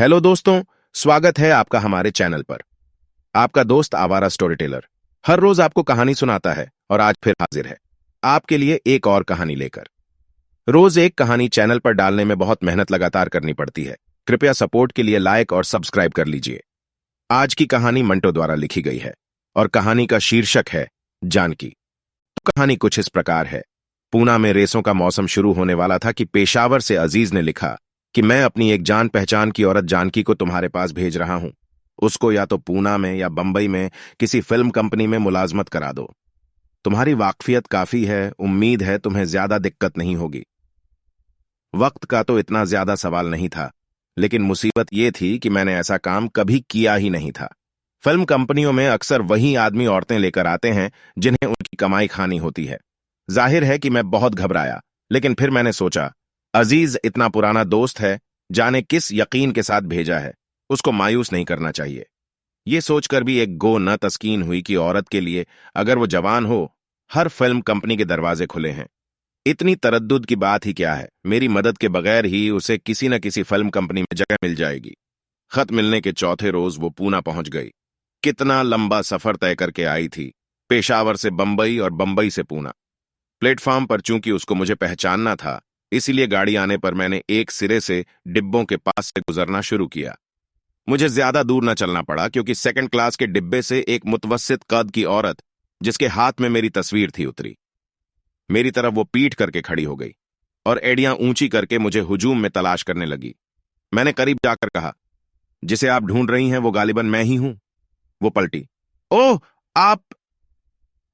Hello दोस्तों, स्वागत है आपका हमारे चैनल पर। आपका दोस्त आवारा स्टोरी टेलर हर रोज आपको कहानी सुनाता है और आज फिर हाजिर है आपके लिए एक और कहानी लेकर। रोज एक कहानी चैनल पर डालने में बहुत मेहनत लगातार करनी पड़ती है। कृपया सपोर्ट के लिए लाइक और सब्सक्राइब कर लीजिए। आज की कहानी मंटो द्वारा लिखी गई है और कहानी का शीर्षक है जानकी। तो कहानी कुछ इस प्रकार है। पूना में रेसों का मौसम शुरू होने वाला था कि पेशावर से अजीज ने लिखा कि मैं अपनी एक जान पहचान की औरत जानकी को तुम्हारे पास भेज रहा हूं। उसको या तो पूना में या बंबई में किसी फिल्म कंपनी में मुलाजमत करा दो। तुम्हारी वाकफियत काफी है, उम्मीद है तुम्हें ज्यादा दिक्कत नहीं होगी। वक्त का तो इतना ज्यादा सवाल नहीं था, लेकिन मुसीबत यह थी कि मैंने ऐसा काम कभी किया ही नहीं था। फिल्म कंपनियों में अक्सर वही आदमी औरतें लेकर आते हैं जिन्हें उनकी कमाई खानी होती है। जाहिर है कि मैं बहुत घबराया, लेकिन फिर मैंने सोचा अजीज इतना पुराना दोस्त है, जाने किस यकीन के साथ भेजा है, उसको मायूस नहीं करना चाहिए। ये सोचकर भी एक गो न तस्कीन हुई कि औरत के लिए अगर वो जवान हो, हर फिल्म कंपनी के दरवाजे खुले हैं। इतनी तरद्दुद की बात ही क्या है, मेरी मदद के बगैर ही उसे किसी न किसी फिल्म कंपनी में जगह मिल जाएगी। खत मिलने के चौथे रोज वो पूना पहुंच गई। कितना लंबा सफर तय करके आई थी, पेशावर से बंबई और बंबई से पूना। प्लेटफॉर्म पर चूंकि उसको मुझे पहचानना था, इसीलिए गाड़ी आने पर मैंने एक सिरे से डिब्बों के पास से गुजरना शुरू किया। मुझे ज्यादा दूर न चलना पड़ा क्योंकि सेकंड क्लास के डिब्बे से एक मुतवस्सित कद की औरत जिसके हाथ में मेरी तस्वीर थी उतरी। मेरी तरफ वो पीठ करके खड़ी हो गई और एड़ियां ऊंची करके मुझे हुजूम में तलाश करने लगी। मैंने करीब जाकर कहा, जिसे आप ढूंढ रही हैं वो गालिबन मैं ही हूं। वो पलटी। ओह, आप।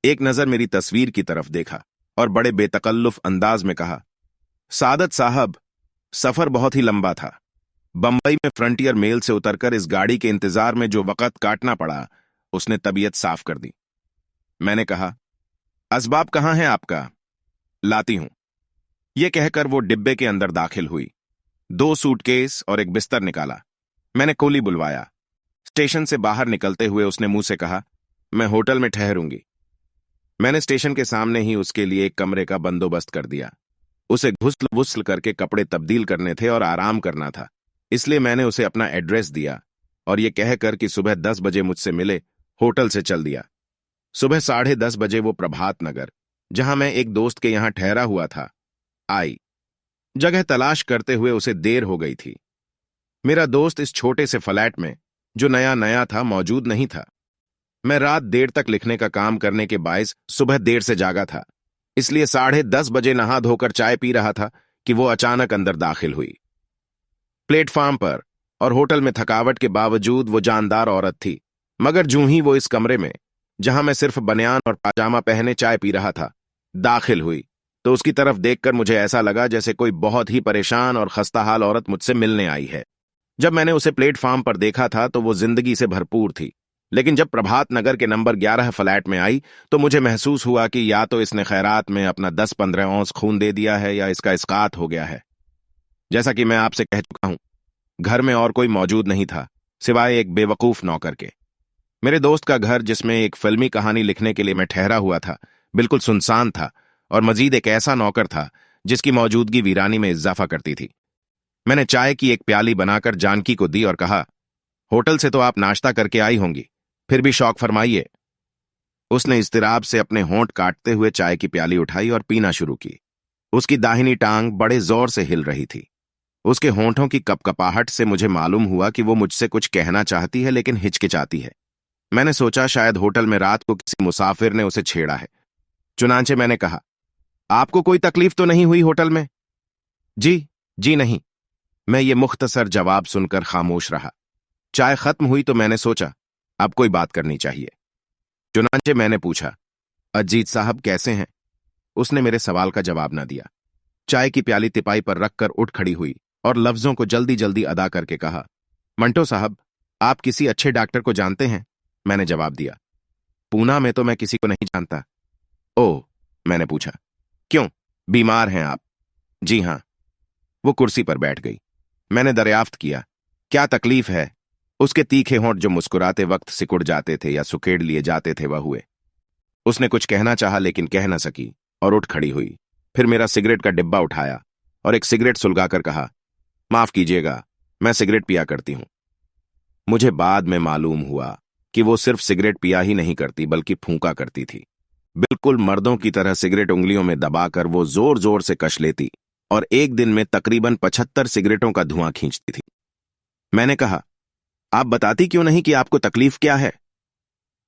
एक नजर मेरी तस्वीर की तरफ देखा और बड़े बेतकल्लुफ अंदाज में कहा, सादत साहब, सफर बहुत ही लंबा था। बंबई में फ्रंटियर मेल से उतरकर इस गाड़ी के इंतजार में जो वक्त काटना पड़ा, उसने तबीयत साफ कर दी। मैंने कहा, असबाब कहां है आपका? लाती हूं। यह कहकर वो डिब्बे के अंदर दाखिल हुई। 2 सूटकेस और एक बिस्तर निकाला। मैंने कोली बुलवाया। स्टेशन से बाहर निकलते हुए उसने मुंह से कहा, मैं होटल में ठहरूंगी। मैंने स्टेशन के सामने ही उसके लिए एक कमरे का बंदोबस्त कर दिया। उसे घुसल वुसल करके कपड़े तब्दील करने थे और आराम करना था, इसलिए मैंने उसे अपना एड्रेस दिया और ये कहकर कि सुबह 10 बजे मुझसे मिले, होटल से चल दिया। सुबह 10:30 बजे वो प्रभात नगर, जहां मैं एक दोस्त के यहां ठहरा हुआ था, आई। जगह तलाश करते हुए उसे देर हो गई थी। मेरा दोस्त इस छोटे से फ्लैट में, जो नया नया था, मौजूद नहीं था। मैं रात देर तक लिखने का काम करने के बायस सुबह देर से जागा था, इसलिए 10:30 बजे नहा धोकर चाय पी रहा था कि वो अचानक अंदर दाखिल हुई। प्लेटफॉर्म पर और होटल में थकावट के बावजूद वो जानदार औरत थी, मगर जूं ही वो इस कमरे में, जहां मैं सिर्फ बनियान और पाजामा पहने चाय पी रहा था, दाखिल हुई, तो उसकी तरफ देखकर मुझे ऐसा लगा जैसे कोई बहुत ही परेशान और खस्ताहाल औरत मुझसे मिलने आई है। जब मैंने उसे प्लेटफॉर्म पर देखा था तो वो जिंदगी से भरपूर थी, लेकिन जब प्रभात नगर के नंबर 11 फ्लैट में आई तो मुझे महसूस हुआ कि या तो इसने खैरात में अपना 10-15 औंस खून दे दिया है या इसका इस्कात हो गया है। जैसा कि मैं आपसे कह चुका हूं, घर में और कोई मौजूद नहीं था सिवाय एक बेवकूफ नौकर के। मेरे दोस्त का घर, जिसमें एक फिल्मी कहानी लिखने के लिए मैं ठहरा हुआ था, बिल्कुल सुनसान था और मजीद एक ऐसा नौकर था जिसकी मौजूदगी वीरानी में इजाफा करती थी। मैंने चाय की एक प्याली बनाकर जानकी को दी और कहा, होटल से तो आप नाश्ता करके आई होंगी, फिर भी शौक फरमाइए। उसने इस्तिराब से अपने होंठ काटते हुए चाय की प्याली उठाई और पीना शुरू की। उसकी दाहिनी टांग बड़े जोर से हिल रही थी। उसके होंठों की कपकपाहट से मुझे मालूम हुआ कि वो मुझसे कुछ कहना चाहती है, लेकिन हिचकिचाती है। मैंने सोचा शायद होटल में रात को किसी मुसाफिर ने उसे छेड़ा है। चुनांचे मैंने कहा, आपको कोई तकलीफ तो नहीं हुई होटल में? जी नहीं। मैं ये मुख्तसर जवाब सुनकर खामोश रहा। चाय खत्म हुई तो मैंने सोचा अब कोई बात करनी चाहिए। चुनांचे मैंने पूछा, अजीत साहब कैसे हैं? उसने मेरे सवाल का जवाब ना दिया। चाय की प्याली तिपाई पर रखकर उठ खड़ी हुई और लफ्जों को जल्दी जल्दी अदा करके कहा, मंटो साहब, आप किसी अच्छे डॉक्टर को जानते हैं? मैंने जवाब दिया, पूना में तो मैं किसी को नहीं जानता। ओह, मैंने पूछा, क्यों, बीमार हैं आप? जी हां। वो कुर्सी पर बैठ गई। मैंने दरियाफ्त किया, क्या तकलीफ है? उसके तीखे होंठ जो मुस्कुराते वक्त सिकुड़ जाते थे या सुकेड़ लिए जाते थे, वह हुए। उसने कुछ कहना चाहा लेकिन कह न सकी और उठ खड़ी हुई। फिर मेरा सिगरेट का डिब्बा उठाया और एक सिगरेट सुलगाकर कहा, माफ कीजिएगा, मैं सिगरेट पिया करती हूं। मुझे बाद में मालूम हुआ कि वो सिर्फ सिगरेट पिया ही नहीं करती बल्कि फूंका करती थी। बिल्कुल मर्दों की तरह सिगरेट उंगलियों में दबाकर वो जोर जोर से कश लेती और एक दिन में तकरीबन 75 सिगरेटों का धुआं खींचती थी। मैंने कहा, आप बताती क्यों नहीं कि आपको तकलीफ क्या है?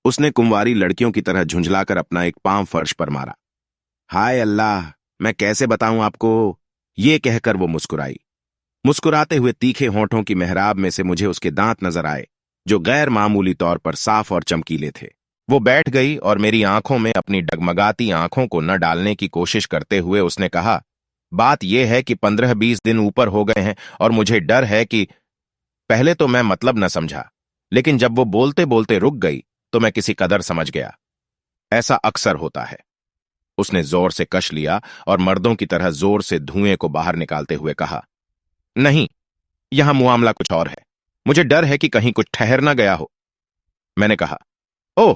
उसने कुंवारी लड़कियों की तरह झुंझलाकर अपना एक पांव फर्श पर मारा। हाय अल्लाह, मैं कैसे बताऊं आपको? ये कहकर वो मुस्कुराई। मुस्कुराते हुए तीखे होंठों की मेहराब में से मुझे उसके दांत नजर आए, जो गैर मामूली तौर पर साफ और चमकीले थे। वो बैठ गई और मेरी आंखों में अपनी डगमगाती आंखों को न डालने की कोशिश करते हुए उसने कहा, बात यह है कि 15-20 दिन ऊपर हो गए हैं और मुझे डर है कि। पहले तो मैं मतलब न समझा, लेकिन जब वो बोलते बोलते रुक गई तो मैं किसी कदर समझ गया। ऐसा अक्सर होता है। उसने जोर से कश लिया और मर्दों की तरह जोर से धुएं को बाहर निकालते हुए कहा, नहीं, यहां मामला कुछ और है। मुझे डर है कि कहीं कुछ ठहर ना गया हो। मैंने कहा, ओह।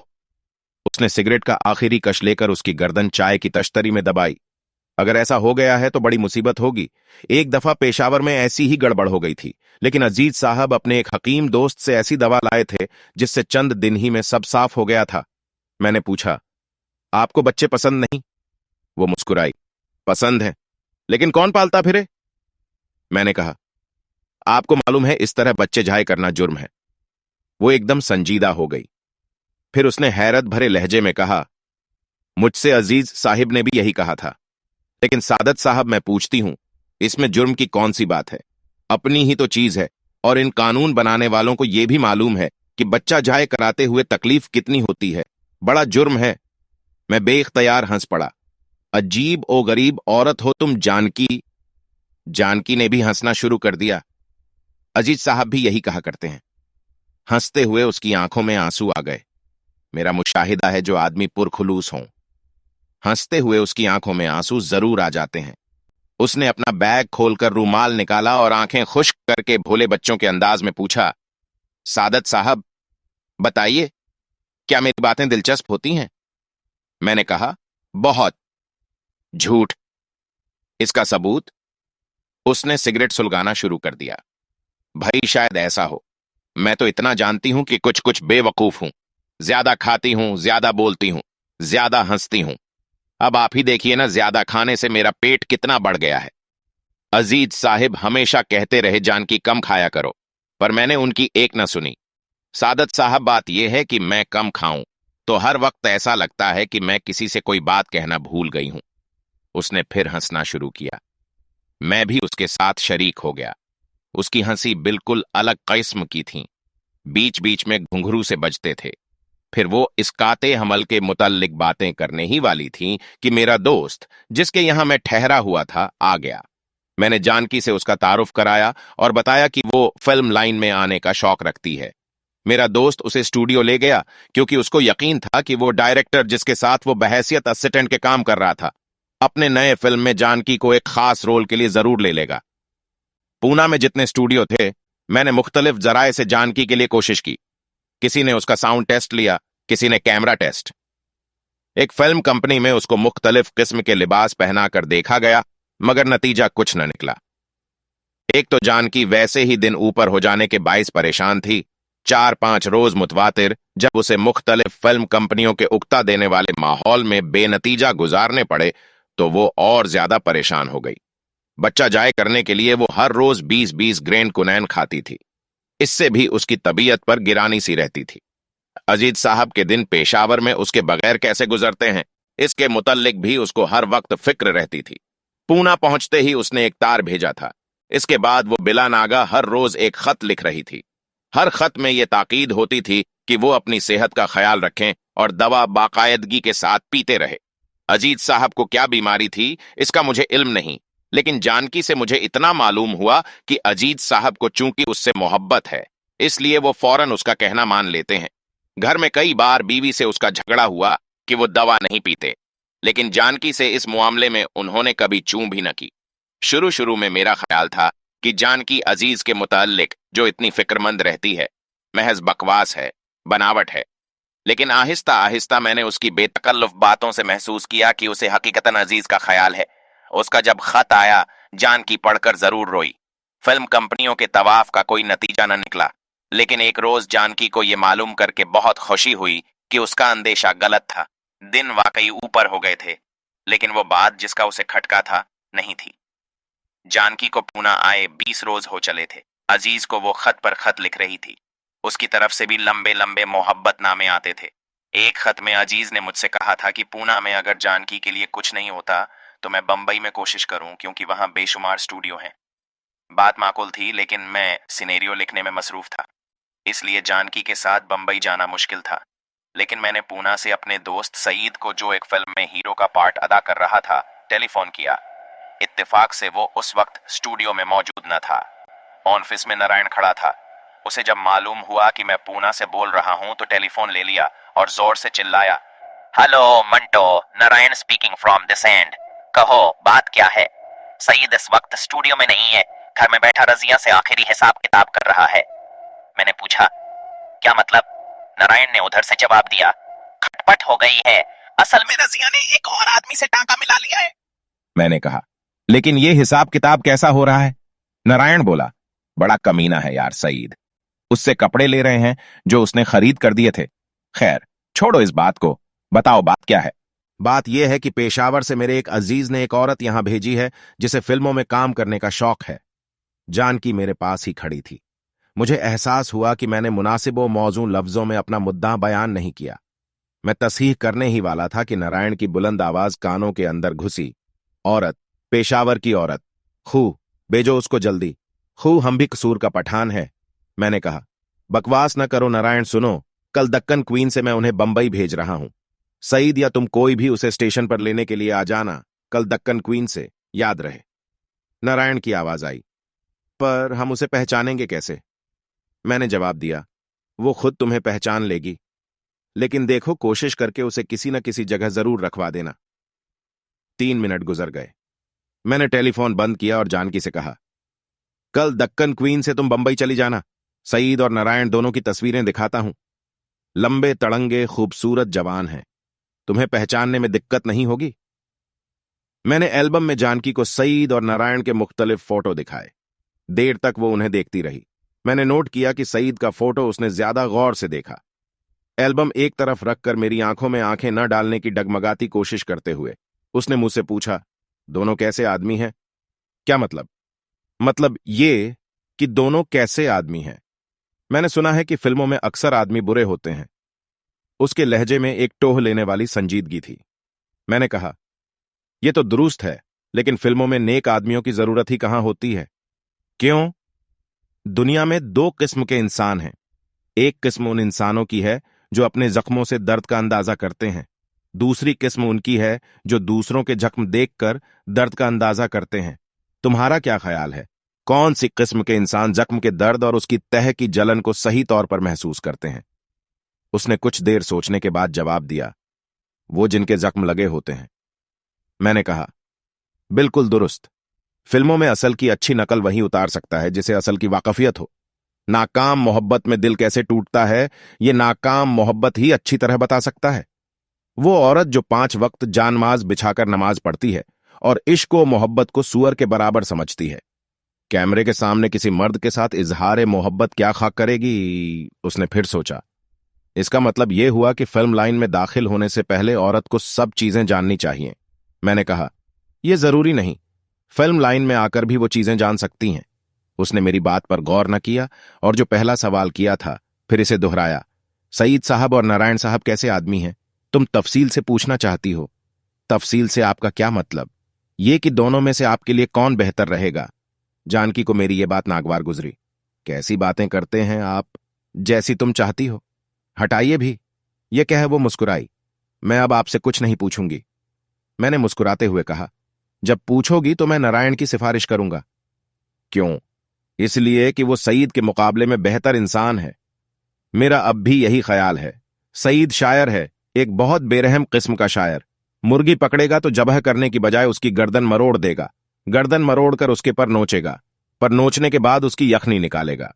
उसने सिगरेट का आखिरी कश लेकर उसकी गर्दन चाय की तश्तरी में दबाई। अगर ऐसा हो गया है तो बड़ी मुसीबत होगी। एक दफा पेशावर में ऐसी ही गड़बड़ हो गई थी, लेकिन अजीज साहब अपने एक हकीम दोस्त से ऐसी दवा लाए थे जिससे चंद दिन ही में सब साफ हो गया था। मैंने पूछा, आपको बच्चे पसंद नहीं? वो मुस्कुराई, पसंद है, लेकिन कौन पालता फिरे? मैंने कहा, आपको मालूम है इस तरह बच्चे जाए करना जुर्म है। वो एकदम संजीदा हो गई। फिर उसने हैरत भरे लहजे में कहा, मुझसे अजीज साहिब ने भी यही कहा था। लेकिन सादत साहब, मैं पूछती हूं, इसमें जुर्म की कौन सी बात है? अपनी ही तो चीज है, और इन कानून बनाने वालों को यह भी मालूम है कि बच्चा जाए कराते हुए तकलीफ कितनी होती है। बड़ा जुर्म है। मैं बेइख्तियार हंस पड़ा। अजीब ओ गरीब औरत हो तुम जानकी। जानकी ने भी हंसना शुरू कर दिया। अजीज साहब भी यही कहा करते हैं। हंसते हुए उसकी आंखों में आंसू आ गए। मेरा मुशाहिदा है जो आदमी पुरखुलूस हों, हंसते हुए उसकी आंखों में आंसू जरूर आ जाते हैं। उसने अपना बैग खोलकर रूमाल निकाला और आंखें खुश्क करके भोले बच्चों के अंदाज में पूछा, सादत साहब, बताइए, क्या मेरी बातें दिलचस्प होती हैं? मैंने कहा, बहुत। झूठ। इसका सबूत? उसने सिगरेट सुलगाना शुरू कर दिया। भाई शायद ऐसा हो। मैं तो इतना जानती हूं कि कुछ कुछ बेवकूफ हूं। ज्यादा खाती हूं, ज्यादा बोलती हूं, ज्यादा हंसती हूं। अब आप ही देखिए ना, ज्यादा खाने से मेरा पेट कितना बढ़ गया है। अजीज साहिब हमेशा कहते रहे जानकी कम खाया करो, पर मैंने उनकी एक न सुनी। सादत साहब, बात यह है कि मैं कम खाऊं तो हर वक्त ऐसा लगता है कि मैं किसी से कोई बात कहना भूल गई हूं। उसने फिर हंसना शुरू किया। मैं भी उसके साथ शरीक हो गया। उसकी हंसी बिल्कुल अलग किस्म की थी, बीच बीच में घुंघरू से बजते थे। फिर वो इस्काते हमल के मुतल्लिक बातें करने ही वाली थी कि मेरा दोस्त, जिसके यहां मैं ठहरा हुआ था, आ गया। मैंने जानकी से उसका तारुफ कराया और बताया कि वो फिल्म लाइन में आने का शौक रखती है। मेरा दोस्त उसे स्टूडियो ले गया क्योंकि उसको यकीन था कि वो डायरेक्टर जिसके साथ वो बहैसियत असिस्टेंट के काम कर रहा था, अपने नए फिल्म में जानकी को एक खास रोल के लिए जरूर ले लेगा। पूना में जितने स्टूडियो थे, मैंने मुख्तलिफ जराए से जानकी के लिए कोशिश की। किसी ने उसका साउंड टेस्ट लिया, किसी ने कैमरा टेस्ट। एक फिल्म कंपनी में उसको मुख्तलिफ किस्म के लिबास पहनाकर देखा गया, मगर नतीजा कुछ न निकला। एक तो जानकी वैसे ही दिन ऊपर हो जाने के बाइस परेशान थी। 4-5 रोज मुतवातिर जब उसे मुख्तलिफ फिल्म कंपनियों के उकता देने वाले माहौल में बेनतीजा गुजारने पड़े तो वो और ज्यादा परेशान हो गई। बच्चा जाए करने के लिए वो हर रोज 20-20 ग्रेन कुनैन खाती थी। इससे भी उसकी तबीयत पर गिरानी सी रहती थी। अजीज साहब के दिन पेशावर में उसके बगैर कैसे गुजरते हैं, इसके मुतल्लिक भी उसको हर वक्त फिक्र रहती थी। पूना पहुंचते ही उसने एक तार भेजा था। इसके बाद वो बिला नागा हर रोज एक खत लिख रही थी। हर खत में यह ताकीद होती थी कि वो अपनी सेहत का ख्याल रखें और दवा बाकायदगी के साथ पीते रहे। अजीज साहब को क्या बीमारी थी इसका मुझे इल्म नहीं, लेकिन जानकी से मुझे इतना मालूम हुआ कि अजीज साहब को चूंकि उससे मोहब्बत है, इसलिए वो फौरन उसका कहना मान लेते हैं। घर में कई बार बीवी से उसका झगड़ा हुआ कि वो दवा नहीं पीते, लेकिन जानकी से इस मामले में उन्होंने कभी चूं भी न की। शुरू शुरू में मेरा ख्याल था कि जानकी अजीज के मुताल्लिक जो इतनी फिक्रमंद रहती है, महज बकवास है, बनावट है। लेकिन आहिस्ता आहिस्ता मैंने उसकी बेतकल्लुफ बातों से महसूस किया कि उसे हकीकतन अजीज का ख्याल है। उसका जब खत आया, जानकी पढ़कर जरूर रोई। फिल्म कंपनियों के तवाफ का कोई नतीजा न निकला, लेकिन एक रोज जानकी को यह मालूम करके बहुत खुशी हुई कि उसका अंदेशा गलत था। दिन वाकई ऊपर हो गए थे, लेकिन वो बात जिसका उसे खटका था नहीं थी। जानकी को पूना आए 20 रोज हो चले थे। अजीज को वो खत पर खत लिख रही थी। उसकी तरफ से भी लंबे लंबे मोहब्बत नामे आते थे। एक खत में अजीज ने मुझसे कहा था कि पूना में अगर जानकी के लिए कुछ नहीं होता तो मैं बंबई में कोशिश करूं, क्योंकि वहां बेशुमार स्टूडियो हैं। बात माकूल थी, लेकिन मैं सिनेरियो लिखने में मसरूफ था, इसलिए जानकी के साथ बंबई जाना मुश्किल था। लेकिन मैंने पूना से अपने दोस्त सईद को, जो एक फिल्म में हीरो का पार्ट अदा कर रहा था, टेलीफोन किया। इत्तेफाक से वो उस वक्त स्टूडियो में मौजूद न था। ऑफिस में नारायण खड़ा था। उसे जब मालूम हुआ कि मैं पूना से बोल रहा हूं तो टेलीफोन ले लिया और जोर से चिल्लाया, hello Manto, Narayan speaking from this and. कहो, बात क्या है? सईद इस वक्त स्टूडियो में नहीं है, घर में बैठा रजिया से आखिरी हिसाब किताब कर रहा है। मैंने पूछा, क्या मतलब? नारायण ने उधर से जवाब दिया, खटपट हो गई है, असल में रजिया ने एक और आदमी से टांका मिला लिया है। मैंने कहा, लेकिन ये हिसाब किताब कैसा हो रहा है? नारायण बोला, बड़ा कमीना है यार सईद, उससे कपड़े ले रहे हैं जो उसने खरीद कर दिए थे। खैर छोड़ो इस बात को, बताओ बात क्या है? बात यह है कि पेशावर से मेरे एक अजीज ने एक औरत यहां भेजी है जिसे फिल्मों में काम करने का शौक है। जानकी मेरे पास ही खड़ी थी। मुझे एहसास हुआ कि मैंने मुनासिब व मौजूं लफ्जों में अपना मुद्दा बयान नहीं किया। मैं तस्हीह करने ही वाला था कि नारायण की बुलंद आवाज कानों के अंदर घुसी। औरत, पेशावर की औरत, खू, भेजो उसको जल्दी। खू, हम भी कसूर का पठान है। मैंने कहा, बकवास न करो नारायण, सुनो, कल दक्कन क्वीन से मैं उन्हें बंबई भेज रहा हूं। सईद या तुम कोई भी उसे स्टेशन पर लेने के लिए आ जाना, कल दक्कन क्वीन से, याद रहे। नारायण की आवाज आई, पर हम उसे पहचानेंगे कैसे? मैंने जवाब दिया, वो खुद तुम्हें पहचान लेगी, लेकिन देखो कोशिश करके उसे किसी न किसी जगह जरूर रखवा देना। 3 मिनट गुजर गए। मैंने टेलीफोन बंद किया और जानकी से कहा, कल दक्कन क्वीन से तुम बंबई चली जाना। सईद और नारायण दोनों की तस्वीरें दिखाता हूं। लंबे तड़ंगे खूबसूरत जवान हैं, तुम्हें पहचानने में दिक्कत नहीं होगी। मैंने एल्बम में जानकी को सईद और नारायण के मुख्तलिफ फोटो दिखाए। देर तक वो उन्हें देखती रही। मैंने नोट किया कि सईद का फोटो उसने ज्यादा गौर से देखा। एल्बम एक तरफ रखकर मेरी आंखों में आंखें न डालने की डगमगाती कोशिश करते हुए उसने मुझसे पूछा, दोनों कैसे आदमी हैं? क्या मतलब? मतलब ये कि दोनों कैसे आदमी हैं। मैंने सुना है कि फिल्मों में अक्सर आदमी बुरे होते हैं। उसके लहजे में एक टोह लेने वाली संजीदगी थी। मैंने कहा, यह तो दुरुस्त है, लेकिन फिल्मों में नेक आदमियों की जरूरत ही कहां होती है। क्यों? दुनिया में 2 किस्म के इंसान हैं। एक किस्म उन इंसानों की है जो अपने जख्मों से दर्द का अंदाजा करते हैं। दूसरी किस्म उनकी है जो दूसरों के जख्म देखकर दर्द का अंदाजा करते हैं। तुम्हारा क्या ख्याल है, कौन सी किस्म के इंसान जख्म के दर्द और उसकी तह की जलन को सही तौर पर महसूस करते हैं? उसने कुछ देर सोचने के बाद जवाब दिया, वो जिनके जख्म लगे होते हैं। मैंने कहा, बिल्कुल दुरुस्त। फिल्मों में असल की अच्छी नकल वही उतार सकता है जिसे असल की वाकफियत हो। नाकाम मोहब्बत में दिल कैसे टूटता है, ये नाकाम मोहब्बत ही अच्छी तरह बता सकता है। वो औरत जो 5 वक्त जानमाज बिछाकर नमाज पढ़ती है और इश्क व मोहब्बत को सुअर के बराबर समझती है, कैमरे के सामने किसी मर्द के साथ इजहार मोहब्बत क्या खाक करेगी? उसने फिर सोचा। इसका मतलब यह हुआ कि फिल्म लाइन में दाखिल होने से पहले औरत को सब चीजें जाननी चाहिए। मैंने कहा, यह जरूरी नहीं, फिल्म लाइन में आकर भी वो चीजें जान सकती हैं। उसने मेरी बात पर गौर न किया और जो पहला सवाल किया था फिर इसे दोहराया, सईद साहब और नारायण साहब कैसे आदमी हैं? तुम तफसील से पूछना चाहती हो। तफसील से आपका क्या मतलब? ये कि दोनों में से आपके लिए कौन बेहतर रहेगा? जानकी को मेरी ये बात नागवार गुजरी। कैसी बातें करते हैं आप, जैसी तुम चाहती हो, हटाइए भी। ये कह वो मुस्कुराई। मैं अब आपसे कुछ नहीं पूछूंगी। मैंने मुस्कुराते हुए कहा, जब पूछोगी तो मैं नारायण की सिफारिश करूंगा। क्यों? इसलिए कि वो सईद के मुकाबले में बेहतर इंसान है। मेरा अब भी यही ख्याल है। सईद शायर है, एक बहुत बेरहम किस्म का शायर। मुर्गी पकड़ेगा तो जबह करने की बजाय उसकी गर्दन मरोड़ देगा, गर्दन मरोड़कर उसके पर नोचेगा, पर नोचने के बाद उसकी यखनी निकालेगा।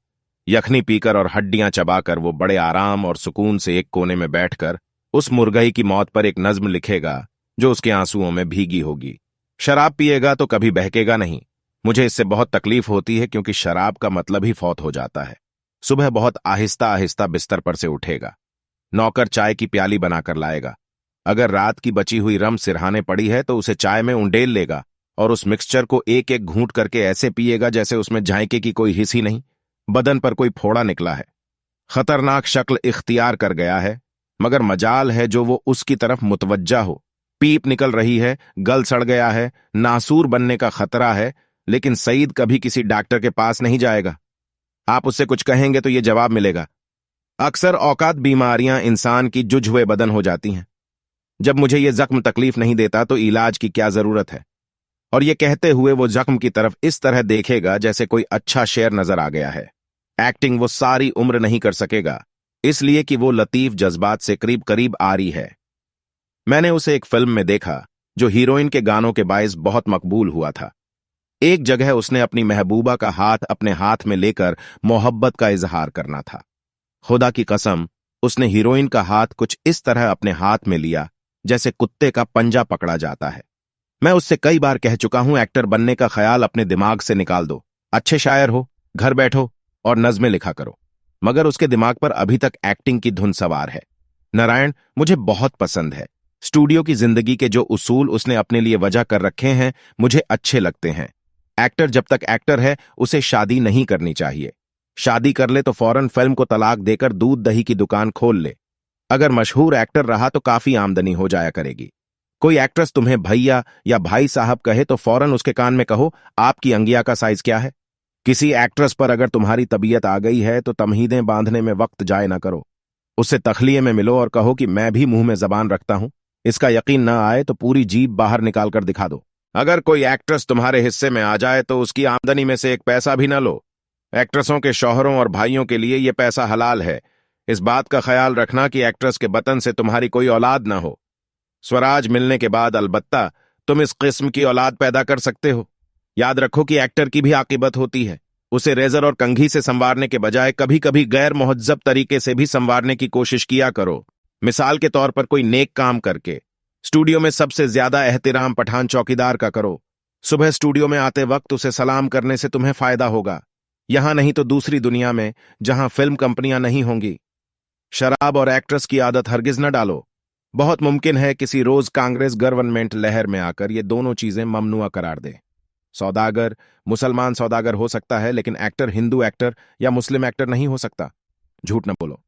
यखनी पीकर और हड्डियां चबाकर वो बड़े आराम और सुकून से एक कोने में बैठकर उस मुर्गई की मौत पर एक नज्म लिखेगा जो उसके आंसुओं में भीगी होगी। शराब पिएगा तो कभी बहकेगा नहीं, मुझे इससे बहुत तकलीफ होती है क्योंकि शराब का मतलब ही फौत हो जाता है। सुबह बहुत आहिस्ता आहिस्ता बिस्तर पर से उठेगा, नौकर चाय की प्याली बनाकर लाएगा। अगर रात की बची हुई रम सिरहाने पड़ी है तो उसे चाय में उंडेल लेगा और उस मिक्सचर को एक एक घूंट करके ऐसे पिएगा जैसे उसमें जायके की कोई हिस्स ही नहीं, बदन पर कोई फोड़ा निकला है। खतरनाक शक्ल इख्तियार कर गया है, मगर मजाल है जो वो उसकी तरफ मुतवज्जा हो। पीप निकल रही है, गल सड़ गया है, नासूर बनने का खतरा है, लेकिन सईद कभी किसी डॉक्टर के पास नहीं जाएगा। आप उससे कुछ कहेंगे तो ये जवाब मिलेगा, अक्सर औकात बीमारियां इंसान की जुझ हुए बदन हो जाती हैं। जब मुझे ये जख्म तकलीफ नहीं देता तो इलाज की क्या जरूरत है। और ये कहते हुए वो जख्म की तरफ इस तरह देखेगा जैसे कोई अच्छा शेर नजर आ गया है। एक्टिंग वो सारी उम्र नहीं कर सकेगा, इसलिए कि वो लतीफ जज्बात से करीब करीब आ रही है। मैंने उसे एक फिल्म में देखा जो हीरोइन के गानों के बायस बहुत मकबूल हुआ था। एक जगह उसने अपनी महबूबा का हाथ अपने हाथ में लेकर मोहब्बत का इजहार करना था। खुदा की कसम, उसने हीरोइन का हाथ कुछ इस तरह अपने हाथ में लिया जैसे कुत्ते का पंजा पकड़ा जाता है। मैं उससे कई बार कह चुका हूं, एक्टर बनने का ख्याल अपने दिमाग से निकाल दो, अच्छे शायर हो, घर बैठो और नज़में लिखा करो। मगर उसके दिमाग पर अभी तक एक्टिंग की धुन सवार है। नारायण मुझे बहुत पसंद है। स्टूडियो की जिंदगी के जो उसूल उसने अपने लिए वजह कर रखे हैं मुझे अच्छे लगते हैं। एक्टर जब तक एक्टर है उसे शादी नहीं करनी चाहिए। शादी कर ले तो फौरन फिल्म को तलाक देकर दूध दही की दुकान खोल ले। अगर मशहूर एक्टर रहा तो काफी आमदनी हो जाया करेगी। कोई एक्ट्रेस तुम्हें भैया या भाई साहब कहे तो फौरन उसके कान में कहो, आपकी अंगिया का साइज क्या है। किसी एक्ट्रेस पर अगर तुम्हारी तबीयत आ गई है तो तमहीदें बांधने में वक्त जाए ना करो। उससे तखलिये में मिलो और कहो कि मैं भी मुंह में जबान रखता हूं। इसका यकीन ना आए तो पूरी जीभ बाहर निकाल कर दिखा दो। अगर कोई एक्ट्रेस तुम्हारे हिस्से में आ जाए तो उसकी आमदनी में से एक पैसा भी ना लो। एक्ट्रेसों के शौहरों और भाइयों के लिए यह पैसा हलाल है। इस बात का ख्याल रखना कि एक्ट्रेस के बतन से तुम्हारी कोई औलाद ना हो। स्वराज मिलने के बाद अलबत्ता तुम इस किस्म की औलाद पैदा कर सकते हो। याद रखो कि एक्टर की भी आकिबत होती है। उसे रेजर और कंघी से संवारने के बजाय कभी कभी गैर मुहज्जब तरीके से भी संवारने की कोशिश किया करो। मिसाल के तौर पर कोई नेक काम करके। स्टूडियो में सबसे ज्यादा एहतिराम पठान चौकीदार का करो। सुबह स्टूडियो में आते वक्त उसे सलाम करने से तुम्हें फायदा होगा, यहां नहीं तो दूसरी दुनिया में जहां फिल्म कंपनियां नहीं होंगी। शराब और एक्ट्रेस की आदत हरगिज न डालो। बहुत मुमकिन है किसी रोज कांग्रेस गवर्नमेंट लहर में आकर ये दोनों चीजें ममनुआ करार दे। सौदागर मुसलमान सौदागर हो सकता है, लेकिन एक्टर हिंदू एक्टर या मुस्लिम एक्टर नहीं हो सकता। झूठ न बोलो।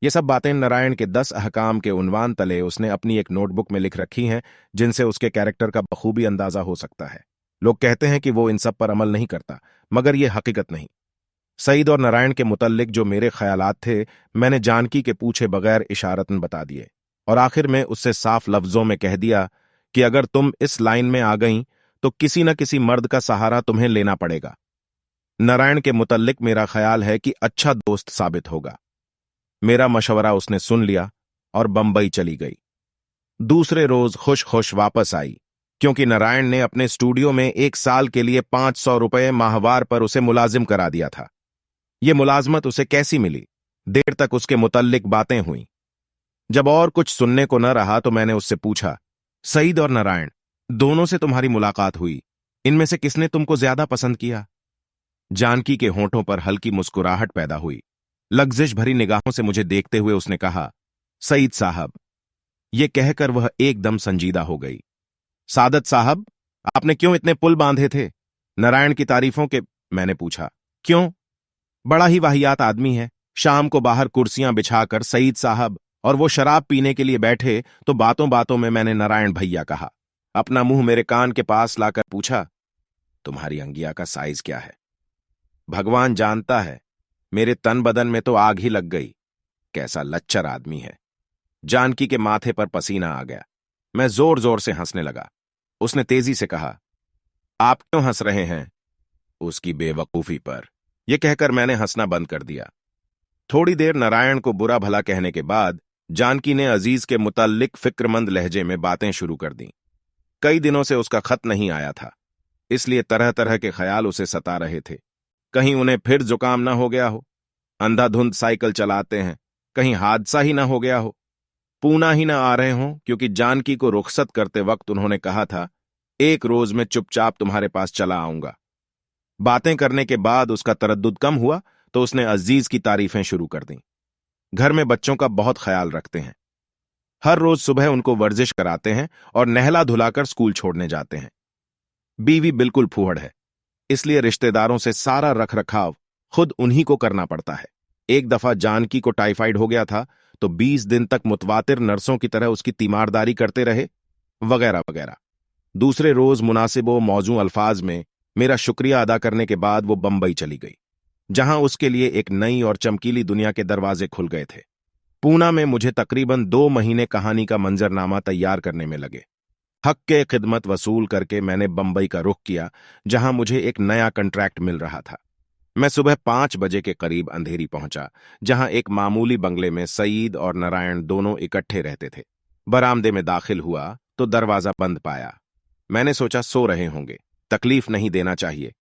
ये सब बातें नारायण के 10 अहकाम के उन्वान तले उसने अपनी एक नोटबुक में लिख रखी हैं, जिनसे उसके कैरेक्टर का बखूबी अंदाजा हो सकता है। लोग कहते हैं कि वो इन सब पर अमल नहीं करता, मगर यह हकीकत नहीं। सईद और नारायण के मुतल्लिक जो मेरे ख्यालात थे मैंने जानकी के पूछे बगैर इशारतन बता दिए, और आखिर में उससे साफ लफ्जों में कह दिया कि अगर तुम इस लाइन में आ गई तो किसी न किसी मर्द का सहारा तुम्हें लेना पड़ेगा। नारायण के मुतल्लिक मेरा ख्याल है कि अच्छा दोस्त साबित होगा। मेरा मशवरा उसने सुन लिया और बंबई चली गई। दूसरे रोज खुश खुश वापस आई, क्योंकि नारायण ने अपने स्टूडियो में 1 साल के लिए 500 रुपये माहवार पर उसे मुलाजिम करा दिया था। ये मुलाजमत उसे कैसी मिली? देर तक उसके मुतल्लिक बातें हुई। जब और कुछ सुनने को न रहा तो मैंने उससे पूछा, सईद और नारायण दोनों से तुम्हारी मुलाकात हुई, इनमें से किसने तुमको ज्यादा पसंद किया? जानकी के होंठों पर हल्की मुस्कुराहट पैदा हुई। लग्जिश भरी निगाहों से मुझे देखते हुए उसने कहा, सईद साहब। यह कहकर वह एकदम संजीदा हो गई। सादत साहब, आपने क्यों इतने पुल बांधे थे नारायण की तारीफों के? मैंने पूछा। क्यों? बड़ा ही वाहियात आदमी है। शाम को बाहर कुर्सियां बिछाकर सईद साहब और वो शराब पीने के लिए बैठे तो बातों बातों में मैंने नारायण भैया कहा। अपना मुंह मेरे कान के पास लाकर पूछा, तुम्हारी अंगिया का साइज क्या है? भगवान जानता है, मेरे तन बदन में तो आग ही लग गई। कैसा लच्चर आदमी है। जानकी के माथे पर पसीना आ गया। मैं जोर जोर से हंसने लगा। उसने तेजी से कहा, आप क्यों हंस रहे हैं? उसकी बेवकूफी पर। यह कहकर मैंने हंसना बंद कर दिया। थोड़ी देर नारायण को बुरा भला कहने के बाद जानकी ने अजीज के मुतल्लिक फिक्रमंद लहजे में बातें शुरू कर दी। कई दिनों से उसका खत नहीं आया था, इसलिए तरह तरह के ख्याल उसे सता रहे थे। कहीं उन्हें फिर जुकाम ना हो गया हो, अंधाधुंध साइकिल चलाते हैं, कहीं हादसा ही ना हो गया हो, पूना ही ना आ रहे हों, क्योंकि जानकी को रुखसत करते वक्त उन्होंने कहा था, एक रोज में चुपचाप तुम्हारे पास चला आऊंगा, बातें करने के बाद उसका तरद्दुद कम हुआ तो उसने अजीज की तारीफें शुरू कर दी। घर में बच्चों का बहुत ख्याल रखते हैं। हर रोज सुबह उनको वर्जिश कराते हैं और नहला धुलाकर स्कूल छोड़ने जाते हैं। बीवी बिल्कुल फूहड़ है, इसलिए रिश्तेदारों से सारा रख रखाव खुद उन्हीं को करना पड़ता है। एक दफा जानकी को टाइफाइड हो गया था तो 20 दिन तक मुतवातिर नर्सों की तरह उसकी तीमारदारी करते रहे, वगैरह वगैरह। दूसरे रोज मुनासिब व मौजू अल्फाज में मेरा शुक्रिया अदा करने के बाद वो बंबई चली गई, जहां उसके लिए एक नई और चमकीली दुनिया के दरवाजे खुल गए थे। पूना में मुझे तकरीबन 2 महीने कहानी का मंजरनामा तैयार करने में लगे। हक के खिदमत वसूल करके मैंने बंबई का रुख किया, जहां मुझे एक नया कॉन्ट्रैक्ट मिल रहा था। मैं सुबह 5 बजे के करीब अंधेरी पहुंचा, जहां एक मामूली बंगले में सईद और नारायण दोनों इकट्ठे रहते थे। बरामदे में दाखिल हुआ तो दरवाजा बंद पाया। मैंने सोचा सो रहे होंगे, तकलीफ नहीं देना चाहिए।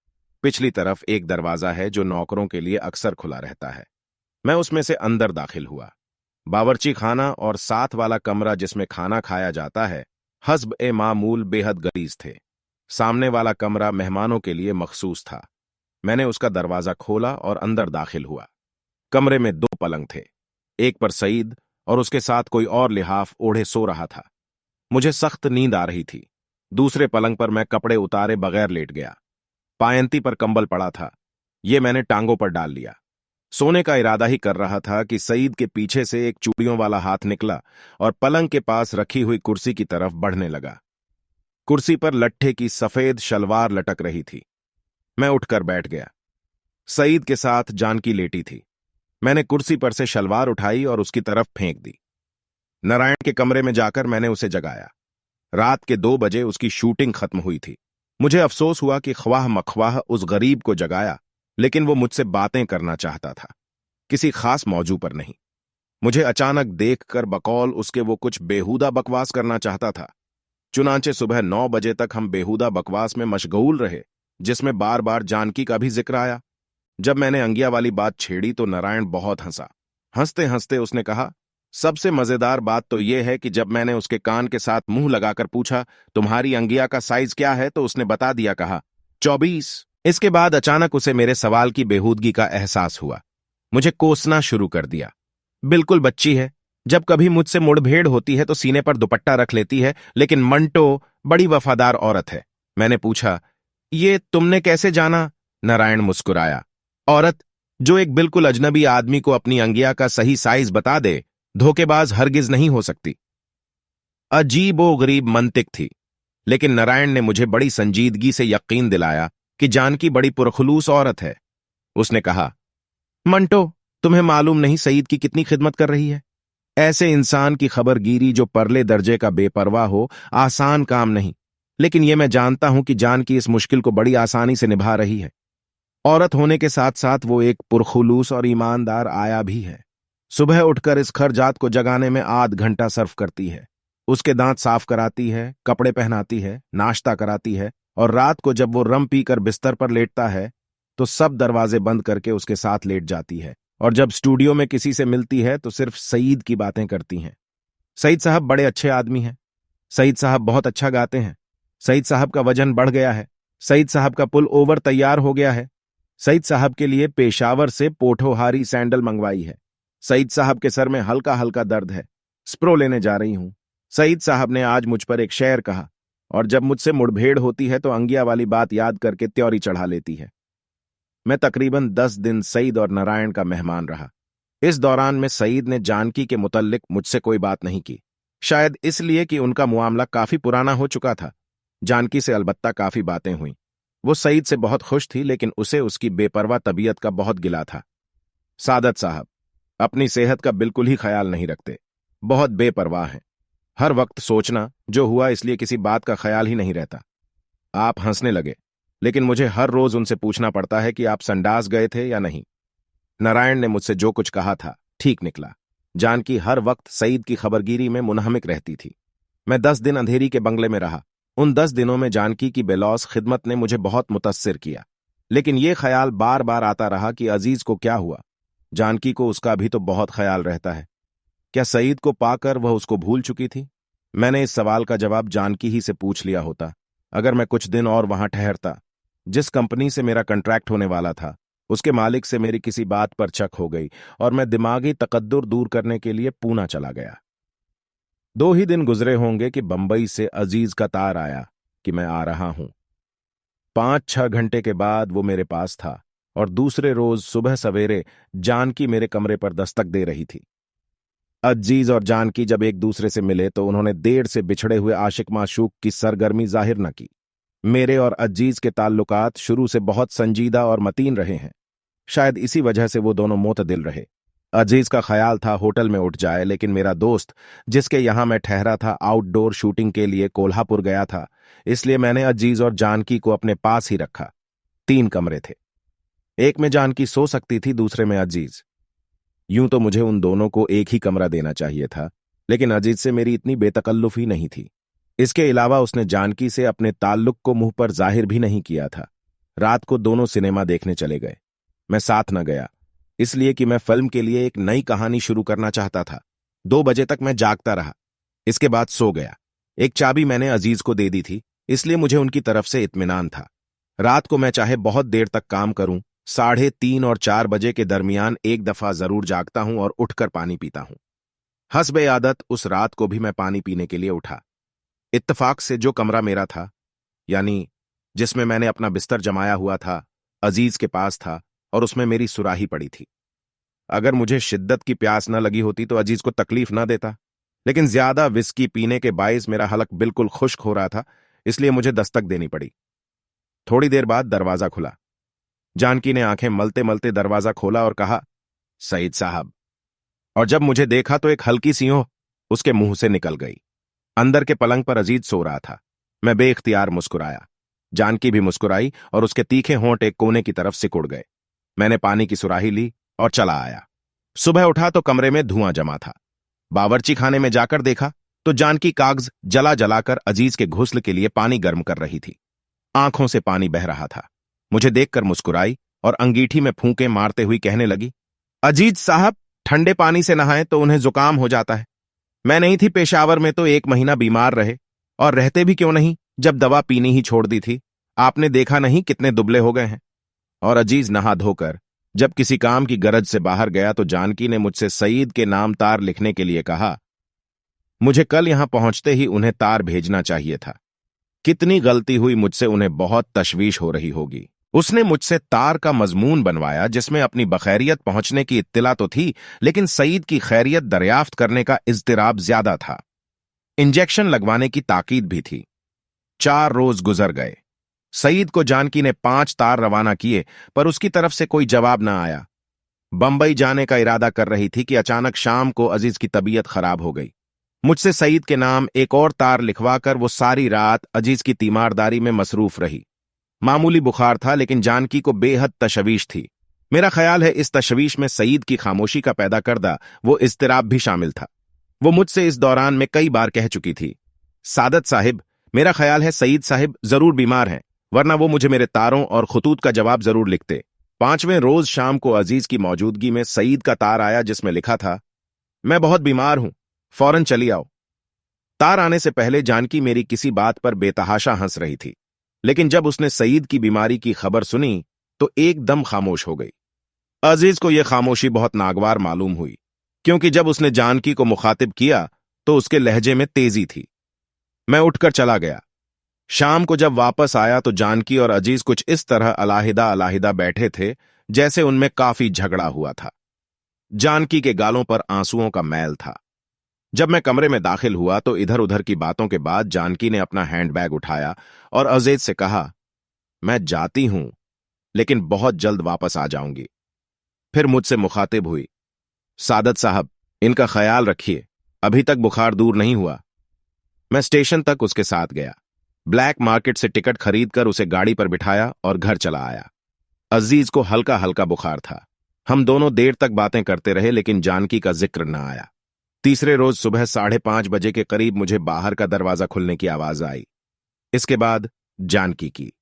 पिछली तरफ एक दरवाजा है जो नौकरों के लिए अक्सर खुला रहता है। मैं उसमें से अंदर दाखिल हुआ। बावर्ची खाना और साथ वाला कमरा जिसमें खाना खाया जाता है हस्ब ए मामूल बेहद गलीज थे। सामने वाला कमरा मेहमानों के लिए मखसूस था। मैंने उसका दरवाजा खोला और अंदर दाखिल हुआ। कमरे में 2 पलंग थे। एक पर सईद और उसके साथ कोई और लिहाफ ओढ़े सो रहा था। मुझे सख्त नींद आ रही थी। दूसरे पलंग पर मैं कपड़े उतारे बगैर लेट गया। पायंती पर कंबल पड़ा था, ये मैंने टांगों पर डाल लिया। सोने का इरादा ही कर रहा था कि सईद के पीछे से एक चूड़ियों वाला हाथ निकला और पलंग के पास रखी हुई कुर्सी की तरफ बढ़ने लगा। कुर्सी पर लट्ठे की सफेद शलवार लटक रही थी। मैं उठकर बैठ गया। सईद के साथ जानकी लेटी थी। मैंने कुर्सी पर से शलवार उठाई और उसकी तरफ फेंक दी। नारायण के कमरे में जाकर मैंने उसे जगाया। रात के 2 बजे उसकी शूटिंग खत्म हुई थी। मुझे अफसोस हुआ कि ख्वाह मख्वाह उस गरीब को जगाया, लेकिन वो मुझसे बातें करना चाहता था, किसी खास मौजू पर नहीं। मुझे अचानक देखकर बकौल उसके वो कुछ बेहुदा बकवास करना चाहता था। चुनांचे सुबह 9 बजे तक हम बेहुदा बकवास में मशगूल रहे, जिसमें बार बार जानकी का भी जिक्र आया। जब मैंने अंगिया वाली बात छेड़ी तो नारायण बहुत हंसा। हंसते हंसते उसने कहा, सबसे मजेदार बात तो यह है कि जब मैंने उसके कान के साथ मुंह लगाकर पूछा तुम्हारी अंगिया का साइज क्या है, तो उसने बता दिया, कहा 24। इसके बाद अचानक उसे मेरे सवाल की बेहूदगी का एहसास हुआ। मुझे कोसना शुरू कर दिया। बिल्कुल बच्ची है, जब कभी मुझसे मुठभेड़ होती है तो सीने पर दुपट्टा रख लेती है, लेकिन मंटो बड़ी वफादार औरत है। मैंने पूछा, ये तुमने कैसे जाना? नारायण मुस्कुराया, औरत जो एक बिल्कुल अजनबी आदमी को अपनी अंगिया का सही साइज बता दे, धोखेबाज हरगिज नहीं हो सकती। अजीबो गरीब मंतिक थी, लेकिन नारायण ने मुझे बड़ी संजीदगी से यकीन दिलाया कि जानकी बड़ी पुरखलूस औरत है। उसने कहा, मंटो, तुम्हें मालूम नहीं सईद की कितनी खिदमत कर रही है। ऐसे इंसान की खबरगीरी जो परले दर्जे का बेपरवाह हो, आसान काम नहीं, लेकिन यह मैं जानता हूं कि जानकी इस मुश्किल को बड़ी आसानी से निभा रही है। औरत होने के साथ साथ वो एक पुरखुलूस और ईमानदार आया भी है। सुबह उठकर इस खरजात को जगाने में आध घंटा सर्फ करती है। उसके दांत साफ कराती है, कपड़े पहनाती है, नाश्ता कराती है, और रात को जब वो रम पीकर बिस्तर पर लेटता है तो सब दरवाजे बंद करके उसके साथ लेट जाती है, और जब स्टूडियो में किसी से मिलती है तो सिर्फ सईद की बातें करती हैं। सईद साहब बड़े अच्छे आदमी हैं। सईद साहब बहुत अच्छा गाते हैं। सईद साहब का वजन बढ़ गया है। सईद साहब का पुल ओवर तैयार हो गया है। सईद साहब के लिए पेशावर से पोठोहारी सैंडल मंगवाई है। सईद साहब के सर में हल्का हल्का दर्द है, स्प्रो लेने जा रही हूं। सईद साहब ने आज मुझ पर एक शेर कहा, और जब मुझसे मुठभेड़ होती है तो अंगिया वाली बात याद करके त्योरी चढ़ा लेती है। मैं तकरीबन 10 दिन सईद और नारायण का मेहमान रहा। इस दौरान में सईद ने जानकी के मुतल्लिक मुझसे कोई बात नहीं की, शायद इसलिए कि उनका मुआमला काफी पुराना हो चुका था। जानकी से अलबत्ता काफी बातें हुई। वो सईद से बहुत खुश थी, लेकिन उसे उसकी बेपरवाह तबीयत का बहुत गिला था। सादत साहब अपनी सेहत का बिल्कुल ही ख्याल नहीं रखते, बहुत बेपरवाह हैं। हर वक्त सोचना जो हुआ इसलिए किसी बात का ख्याल ही नहीं रहता। आप हंसने लगे, लेकिन मुझे हर रोज उनसे पूछना पड़ता है कि आप संडास गए थे या नहीं। नारायण ने मुझसे जो कुछ कहा था ठीक निकला। जानकी हर वक्त सईद की खबरगीरी में मुनहमिक रहती थी। मैं 10 दिन अंधेरी के बंगले में रहा। उन 10 दिनों में जानकी की बेलौस खिदमत ने मुझे बहुत मुतस्सिर किया, लेकिन यह ख्याल बार बार आता रहा कि अजीज को क्या हुआ। जानकी को उसका भी तो बहुत ख्याल रहता है। क्या सईद को पाकर वह उसको भूल चुकी थी? मैंने इस सवाल का जवाब जानकी ही से पूछ लिया होता। अगर मैं कुछ दिन और वहां ठहरता जिस कंपनी से मेरा कॉन्ट्रैक्ट होने वाला था उसके मालिक से मेरी किसी बात पर शक हो गई और मैं दिमागी तकद्दुर दूर करने के लिए पूना चला गया। 2 ही दिन गुजरे होंगे कि बंबई से अजीज का तार आया कि मैं आ रहा हूं। 5-6 घंटे के बाद वो मेरे पास था और दूसरे रोज सुबह सवेरे जानकी मेरे कमरे पर दस्तक दे रही थी। अजीज और जानकी जब एक दूसरे से मिले तो उन्होंने देर से बिछड़े हुए आशिक माशूक की सरगर्मी जाहिर न की। मेरे और अजीज के ताल्लुकात शुरू से बहुत संजीदा और मतीन रहे हैं। शायद इसी वजह से वो दोनों मोतदिल रहे। अजीज का ख्याल था होटल में उठ जाए, लेकिन मेरा दोस्त जिसके यहां मैं ठहरा था आउटडोर शूटिंग के लिए कोल्हापुर गया था, इसलिए मैंने अजीज और जानकी को अपने पास ही रखा। 3 कमरे थे, एक में जानकी सो सकती थी, दूसरे में अजीज। यूं तो मुझे उन दोनों को एक ही कमरा देना चाहिए था, लेकिन अजीज से मेरी इतनी बेतकल्लुफी नहीं थी। इसके अलावा उसने जानकी से अपने ताल्लुक को मुंह पर जाहिर भी नहीं किया था। रात को दोनों सिनेमा देखने चले गए। मैं साथ न गया, इसलिए कि मैं फिल्म के लिए एक नई कहानी शुरू करना चाहता था। 2 बजे तक मैं जागता रहा, इसके बाद सो गया। एक चाबी मैंने अजीज को दे दी थी, इसलिए मुझे उनकी तरफ से इत्मीनान था। रात को मैं चाहे बहुत देर तक काम करूं, 3:30 और 4 बजे के दरमियान एक दफा जरूर जागता हूं और उठकर पानी पीता हूं। हस्बे आदत उस रात को भी मैं पानी पीने के लिए उठा। इत्तफाक से जो कमरा मेरा था, यानी जिसमें मैंने अपना बिस्तर जमाया हुआ था, अजीज के पास था और उसमें मेरी सुराही पड़ी थी। अगर मुझे शिद्दत की प्यास न लगी होती तो अजीज को तकलीफ न देता, लेकिन ज्यादा विस्की पीने के बायस मेरा हलक बिल्कुल खुश्क हो रहा था, इसलिए मुझे दस्तक देनी पड़ी। थोड़ी देर बाद दरवाजा खुला। जानकी ने आंखें मलते मलते दरवाजा खोला और कहा, सईद साहब। और जब मुझे देखा तो एक हल्की सी ओह उसके मुंह से निकल गई। अंदर के पलंग पर अजीज सो रहा था। मैं बेइख्तियार मुस्कुराया। जानकी भी मुस्कुराई और उसके तीखे होंठ एक कोने की तरफ सिकुड़ गए। मैंने पानी की सुराही ली और चला आया। सुबह उठा तो कमरे में धुआं जमा था। बावर्ची खाने में जाकर देखा तो जानकी कागज जला जलाकर अजीज के घुस्ल के लिए पानी गर्म कर रही थी। आंखों से पानी बह रहा था। मुझे देखकर मुस्कुराई और अंगीठी में फूंके मारते हुई कहने लगी, अजीज साहब, ठंडे पानी से नहाएं तो उन्हें जुकाम हो जाता है। मैं नहीं थी पेशावर में तो 1 महीना बीमार रहे, और रहते भी क्यों नहीं जब दवा पीनी ही छोड़ दी थी। आपने देखा नहीं कितने दुबले हो गए हैं। और अजीज नहा धोकर जब किसी काम की गरज से बाहर गया तो जानकी ने मुझसे सईद के नाम तार लिखने के लिए कहा। मुझे कल यहां पहुंचते ही उन्हें तार भेजना चाहिए था। कितनी गलती हुई मुझसे, उन्हें बहुत तशवीश हो रही होगी। उसने मुझसे तार का मजमून बनवाया जिसमें अपनी बखैरियत पहुंचने की इत्तिला तो थी, लेकिन सईद की खैरियत दरियाफ्त करने का इज़्तिराब ज्यादा था। इंजेक्शन लगवाने की ताकीद भी थी। 4 रोज गुजर गए। सईद को जानकी ने 5 तार रवाना किए, पर उसकी तरफ से कोई जवाब न आया। बंबई जाने का इरादा कर रही थी कि अचानक शाम को अजीज की तबीयत खराब हो गई। मुझसे सईद के नाम एक और तार लिखवाकर वो सारी रात अजीज की तीमारदारी में मसरूफ रही। मामूली बुखार था, लेकिन जानकी को बेहद तशवीश थी। मेरा ख्याल है इस तशवीश में सईद की खामोशी का पैदा करदा वो इज़्तिराब भी शामिल था। वो मुझसे इस दौरान में कई बार कह चुकी थी, सादत साहिब, मेरा ख्याल है सईद साहिब जरूर बीमार हैं, वरना वो मुझे मेरे तारों और खतूत का जवाब जरूर लिखते। 5वें रोज शाम को अजीज की मौजूदगी में सईद का तार आया जिसमें लिखा था, मैं बहुत बीमार हूं, फौरन चली आओ। तार आने से पहले जानकी मेरी किसी बात पर बेतहाशा हंस रही थी, लेकिन जब उसने सईद की बीमारी की खबर सुनी तो एकदम खामोश हो गई। अजीज को यह खामोशी बहुत नागवार मालूम हुई, क्योंकि जब उसने जानकी को मुखातिब किया तो उसके लहजे में तेजी थी। मैं उठकर चला गया। शाम को जब वापस आया तो जानकी और अजीज कुछ इस तरह अलाहिदा अलाहिदा बैठे थे जैसे उनमें काफी झगड़ा हुआ था। जानकी के गालों पर आंसुओं का मैल था। जब मैं कमरे में दाखिल हुआ तो इधर उधर की बातों के बाद जानकी ने अपना हैंडबैग उठाया और अजीज से कहा, मैं जाती हूं, लेकिन बहुत जल्द वापस आ जाऊंगी। फिर मुझसे मुखातिब हुई, सादत साहब, इनका ख्याल रखिए, अभी तक बुखार दूर नहीं हुआ। मैं स्टेशन तक उसके साथ गया। ब्लैक मार्केट से टिकट खरीदकर उसे गाड़ी पर बिठाया और घर चला आया। अजीज को हल्का हल्का बुखार था। हम दोनों देर तक बातें करते रहे, लेकिन जानकी का जिक्र न आया। तीसरे रोज सुबह 5:30 बजे के करीब मुझे बाहर का दरवाजा खुलने की आवाज आई। इसके बाद जानकी की।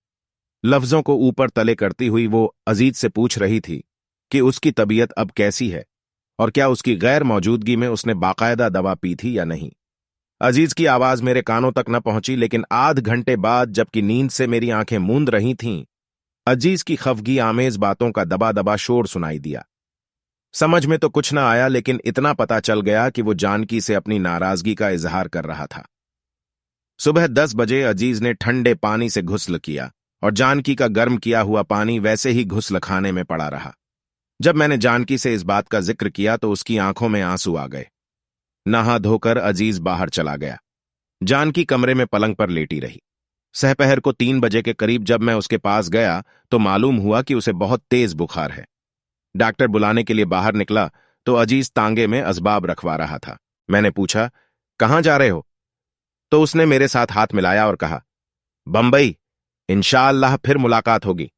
लफ्जों को ऊपर तले करती हुई वो अजीज से पूछ रही थी कि उसकी तबीयत अब कैसी है और क्या उसकी गैर मौजूदगी में उसने बाकायदा दवा पी थी या नहीं। अजीज की आवाज मेरे कानों तक न पहुंची, लेकिन आध घंटे बाद जबकि नींद से मेरी आंखें मूंद रही थीं अजीज की खफगी आमेज बातों का दबा दबा शोर सुनाई दिया। समझ में तो कुछ न आया, लेकिन इतना पता चल गया कि वो जानकी से अपनी नाराजगी का इजहार कर रहा था। सुबह 10 बजे अजीज ने ठंडे पानी से गुस्ल किया और जानकी का गर्म किया हुआ पानी वैसे ही गुस्ल खाने में पड़ा रहा। जब मैंने जानकी से इस बात का जिक्र किया तो उसकी आंखों में आंसू आ गए। नहा धोकर अजीज बाहर चला गया। जानकी कमरे में पलंग पर लेटी रही। सहपहर को 3 बजे के करीब जब मैं उसके पास गया तो मालूम हुआ कि उसे बहुत तेज बुखार है। डॉक्टर बुलाने के लिए बाहर निकला तो अजीज तांगे में असबाब रखवा रहा था। मैंने पूछा, कहाँ जा रहे हो? तो उसने मेरे साथ हाथ मिलाया और कहा, बंबई, इंशाअल्लाह फिर मुलाकात होगी।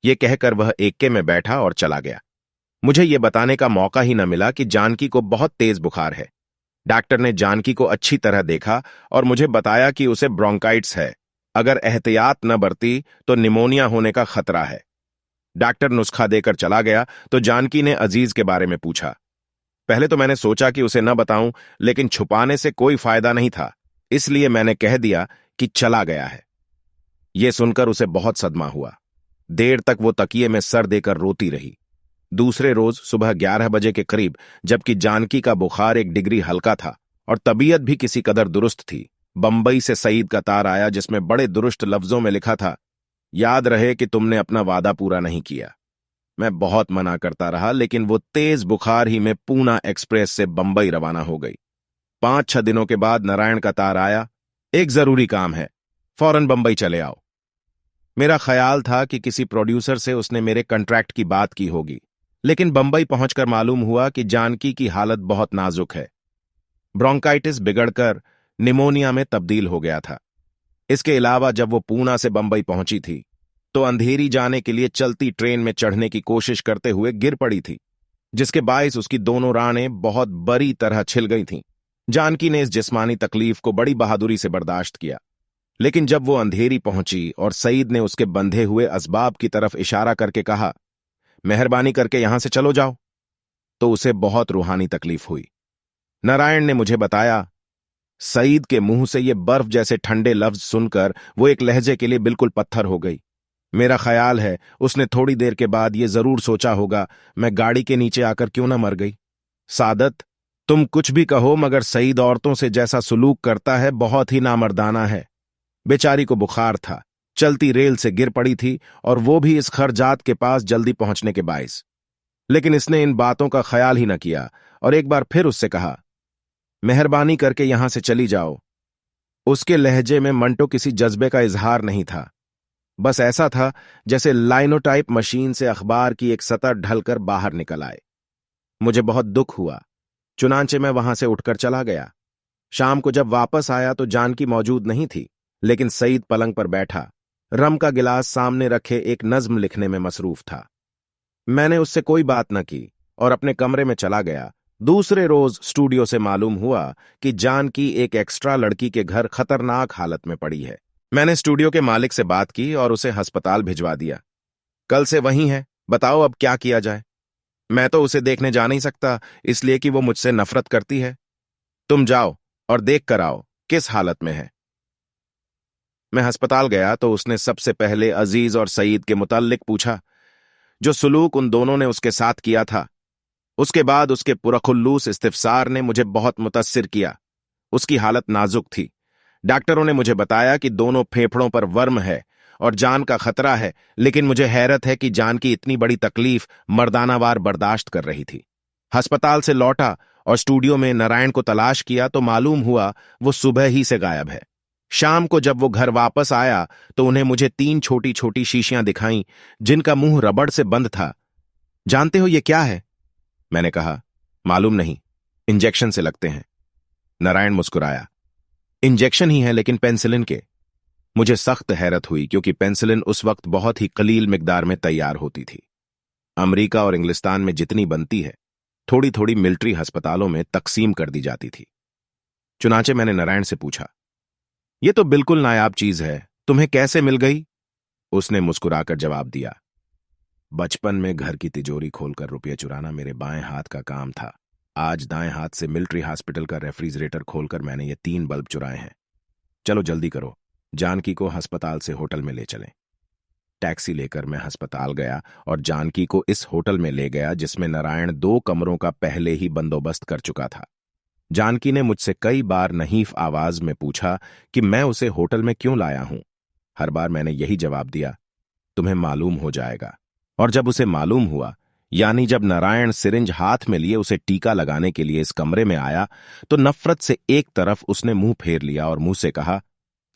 ये कहकर वह एक्के में बैठा और चला गया। मुझे ये बताने का मौका ही न मिला कि जानकी को बहुत तेज बुखार है। डॉक्टर ने जानकी को अच्छी तरह देखा और मुझे बताया कि उसे ब्रोंकाइटिस है। अगर एहतियात न बरती तो निमोनिया होने का खतरा है। डॉक्टर नुस्खा देकर चला गया तो जानकी ने अजीज के बारे में पूछा। पहले तो मैंने सोचा कि उसे न बताऊं, लेकिन छुपाने से कोई फायदा नहीं था, इसलिए मैंने कह दिया कि चला गया है। यह सुनकर उसे बहुत सदमा हुआ। देर तक वो तकिए में सर देकर रोती रही। दूसरे रोज सुबह 11 बजे के करीब, जबकि जानकी का बुखार 1 डिग्री हल्का था और तबीयत भी किसी कदर दुरुस्त थी, बंबई से सईद का तार आया जिसमें बड़े दुरुस्त लफ्जों में लिखा था, याद रहे कि तुमने अपना वादा पूरा नहीं किया। मैं बहुत मना करता रहा, लेकिन वो तेज बुखार ही में पूना एक्सप्रेस से बंबई रवाना हो गई। 5-6 दिनों के बाद नारायण का तार आया, एक जरूरी काम है, फौरन बंबई चले आओ। मेरा ख्याल था कि किसी प्रोड्यूसर से उसने मेरे कॉन्ट्रैक्ट की बात की होगी, लेकिन बंबई पहुंचकर मालूम हुआ कि जानकी की हालत बहुत नाजुक है। ब्रोंकाइटिस बिगड़कर निमोनिया में तब्दील हो गया था। इसके अलावा जब वो पूना से बंबई पहुंची थी तो अंधेरी जाने के लिए चलती ट्रेन में चढ़ने की कोशिश करते हुए गिर पड़ी थी, जिसके बायस उसकी दोनों रानें बहुत बुरी तरह छिल गई थीं। जानकी ने इस जिस्मानी तकलीफ को बड़ी बहादुरी से बर्दाश्त किया, लेकिन जब वो अंधेरी पहुंची और सईद ने उसके बंधे हुए असबाब की तरफ इशारा करके कहा, मेहरबानी करके यहां से चलो जाओ, तो उसे बहुत रूहानी तकलीफ हुई। नारायण ने मुझे बताया, सईद के मुंह से ये बर्फ जैसे ठंडे लफ्ज सुनकर वो एक लहजे के लिए बिल्कुल पत्थर हो गई। मेरा ख्याल है उसने थोड़ी देर के बाद ये जरूर सोचा होगा, मैं गाड़ी के नीचे आकर क्यों ना मर गई। सादत, तुम कुछ भी कहो, मगर सईद औरतों से जैसा सुलूक करता है बहुत ही नामर्दाना है। बेचारी को बुखार था, चलती रेल से गिर पड़ी थी, और वो भी इस खरजात के पास जल्दी पहुंचने के बायस। लेकिन इसने इन बातों का ख्याल ही न किया और एक बार फिर उससे कहा, मेहरबानी करके यहां से चली जाओ। उसके लहजे में मंटो किसी जज्बे का इजहार नहीं था, बस ऐसा था जैसे लाइनोटाइप मशीन से अखबार की एक सतह ढलकर बाहर निकल आए। मुझे बहुत दुख हुआ, चुनांचे मैं वहां से उठकर चला गया। शाम को जब वापस आया तो जानकी मौजूद नहीं थी, लेकिन सईद पलंग पर बैठा रम का गिलास सामने रखे एक नज्म लिखने में मसरूफ था। मैंने उससे कोई बात न की और अपने कमरे में चला गया। दूसरे रोज स्टूडियो से मालूम हुआ कि जानकी एक एक्स्ट्रा लड़की के घर खतरनाक हालत में पड़ी है। मैंने स्टूडियो के मालिक से बात की और उसे अस्पताल भिजवा दिया। कल से वहीं है, बताओ अब क्या किया जाए। मैं तो उसे देखने जा नहीं सकता, इसलिए कि वो मुझसे नफरत करती है। तुम जाओ और देख कर आओ किस हालत में है। मैं अस्पताल गया तो उसने सबसे पहले अजीज और सईद के मुताल्लिक पूछा, जो सुलूक उन दोनों ने उसके साथ किया था। उसके बाद उसके पुरखुल्लूस इस्तिफसार ने मुझे बहुत मुतस्सिर किया। उसकी हालत नाजुक थी। डॉक्टरों ने मुझे बताया कि दोनों फेफड़ों पर वर्म है और जान का खतरा है, लेकिन मुझे हैरत है कि जान की इतनी बड़ी तकलीफ मर्दानावार बर्दाश्त कर रही थी। अस्पताल से लौटा और स्टूडियो में नारायण को तलाश किया तो मालूम हुआ वो सुबह ही से गायब है। शाम को जब वो घर वापस आया तो उन्हें मुझे 3 छोटी छोटी शीशियां दिखाईं, जिनका मुंह रबड़ से बंद था। जानते हो ये क्या है? मैंने कहा, मालूम नहीं, इंजेक्शन से लगते हैं। नारायण मुस्कुराया, इंजेक्शन ही है, लेकिन पेंसिलिन के। मुझे सख्त हैरत हुई, क्योंकि पेंसिलिन उस वक्त बहुत ही कलील मिकदार में तैयार होती थी। अमेरिका और इंग्लिस्तान में जितनी बनती है, थोड़ी थोड़ी मिलिट्री अस्पतालों में तकसीम कर दी जाती थी। चुनाचे मैंने नारायण से पूछा, ये तो बिल्कुल नायाब चीज है, तुम्हें कैसे मिल गई? उसने मुस्कुराकर जवाब दिया, बचपन में घर की तिजोरी खोलकर रुपये चुराना मेरे बाएं हाथ का काम था। आज दाएं हाथ से मिलिट्री हॉस्पिटल का रेफ्रिजरेटर खोलकर मैंने ये 3 बल्ब चुराए हैं। चलो जल्दी करो, जानकी को अस्पताल से होटल में ले चलें। टैक्सी लेकर मैं अस्पताल गया और जानकी को इस होटल में ले गया जिसमें नारायण 2 कमरों का पहले ही बंदोबस्त कर चुका था। जानकी ने मुझसे कई बार नहीफ आवाज में पूछा कि मैं उसे होटल में क्यों लाया हूं। हर बार मैंने यही जवाब दिया, तुम्हें मालूम हो जाएगा। और जब उसे मालूम हुआ, यानी जब नारायण सिरिंज हाथ में लिए उसे टीका लगाने के लिए इस कमरे में आया, तो नफरत से एक तरफ उसने मुंह फेर लिया और मुंह से कहा,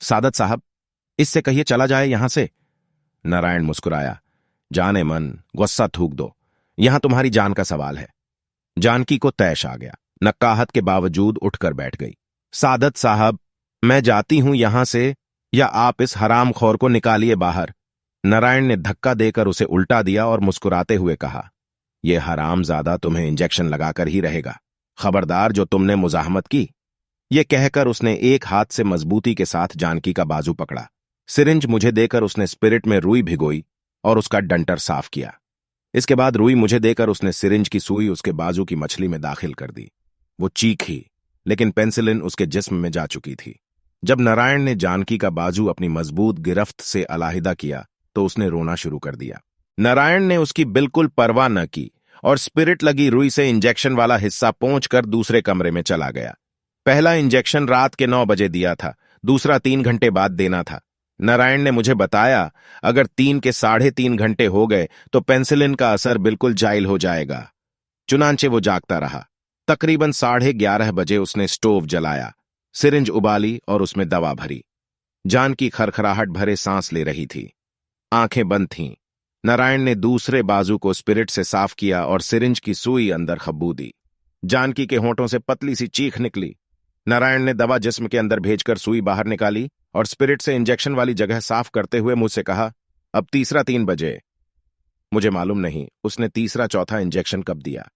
सादत साहब, इससे कहिए चला जाए यहां से। नारायण मुस्कुराया, जाने मन, गुस्सा थूक दो, यहां तुम्हारी जान का सवाल है। जानकी को तैश आ गया, नक्काहत के बावजूद उठकर बैठ गई। सादत साहब, मैं जाती हूं यहां से, या आप इस हरामखोर को निकालिए बाहर। नारायण ने धक्का देकर उसे उल्टा दिया और मुस्कुराते हुए कहा, यह हरामजादा तुम्हें इंजेक्शन लगाकर ही रहेगा, खबरदार जो तुमने मुजाहमत की। यह कहकर उसने एक हाथ से मजबूती के साथ जानकी का बाजू पकड़ा। सिरिंज मुझे देकर उसने स्पिरिट में रुई भिगोई और उसका डंटर साफ किया। इसके बाद रुई मुझे देकर उसने सिरिंज की सुई उसके बाजू की मछली में दाखिल कर दी। वो चीखी, लेकिन पेंसिलिन उसके जिस्म में जा चुकी थी। जब नारायण ने जानकी का बाजू अपनी मजबूत गिरफ्त से अलहदा किया तो उसने रोना शुरू कर दिया। नारायण ने उसकी बिल्कुल परवाह न की और स्पिरिट लगी रुई से इंजेक्शन वाला हिस्सा पोंछकर दूसरे कमरे में चला गया। पहला इंजेक्शन रात के 9 बजे दिया था, दूसरा 3 घंटे बाद देना था। नारायण ने मुझे बताया, अगर 3 के 3.5 घंटे हो गए तो पेंसिलिन का असर बिल्कुल जाइल हो जाएगा। चुनांचे वो जागता रहा। तकरीबन 11:30 बजे उसने स्टोव जलाया, सिरिंज उबाली और उसमें दवा भरी। जानकी खरखराहट भरे सांस ले रही थी, आंखें बंद थीं। नारायण ने दूसरे बाजू को स्पिरिट से साफ किया और सिरिंज की सुई अंदर खब्बू दी। जानकी के होंठों से पतली सी चीख निकली। नारायण ने दवा जिस्म के अंदर भेजकर सुई बाहर निकाली और स्पिरिट से इंजेक्शन वाली जगह साफ करते हुए मुझसे कहा, अब तीसरा 3 बजे। मुझे मालूम नहीं उसने तीसरा चौथा इंजेक्शन कब दिया,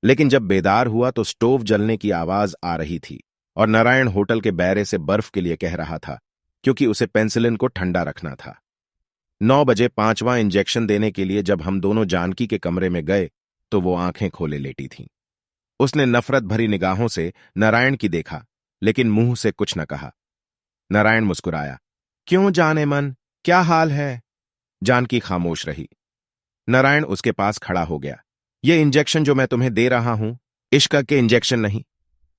लेकिन जब बेदार हुआ तो स्टोव जलने की आवाज आ रही थी और नारायण होटल के बैरे से बर्फ के लिए कह रहा था, क्योंकि उसे पेंसिलिन को ठंडा रखना था। 9 बजे 5वां इंजेक्शन देने के लिए जब हम दोनों जानकी के कमरे में गए तो वो आंखें खोले लेटी थीं। उसने नफरत भरी निगाहों से नारायण की देखा, लेकिन मुंह से कुछ न कहा। नारायण मुस्कुराया, क्यों जाने मन, क्या हाल है? जानकी खामोश रही। नारायण उसके पास खड़ा हो गया, ये इंजेक्शन जो मैं तुम्हें दे रहा हूं, इश्क के इंजेक्शन नहीं,